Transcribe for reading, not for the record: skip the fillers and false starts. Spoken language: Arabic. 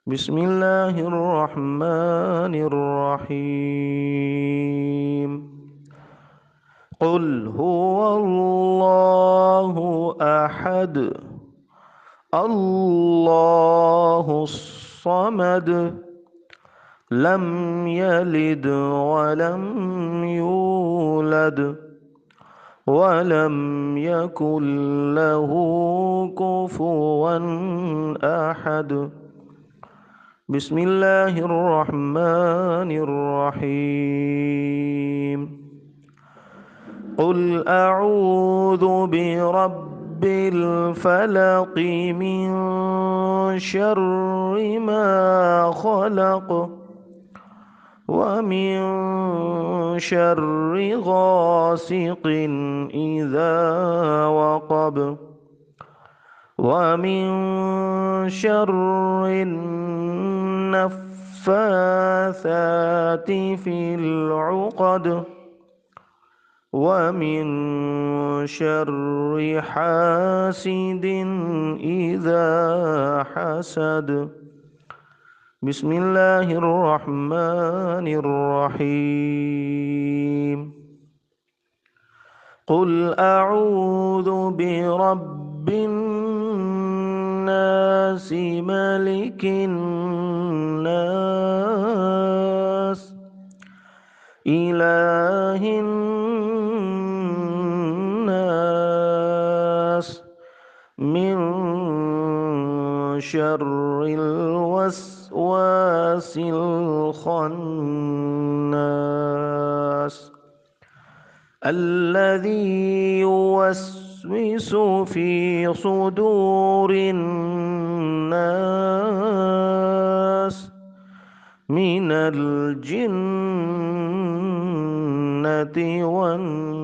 بسم الله الرحمن الرحيم. قل هو الله أحد الله الصمد لم يلد ولم يولد ولم يكن له كفوا أحد. بسم الله الرحمن الرحيم. قل أعوذ برب الفلق من شر ما خلق ومن شر غاسق إذا وقب ومن شر النفاثات في العقد ومن شر حاسد إذا حسد. بسم الله الرحمن الرحيم. قل أعوذ برب الناس ملك الناس إله الناس من شر الوسواس الخناس الذي يوسوس في صدور الناس من الجنة والناس.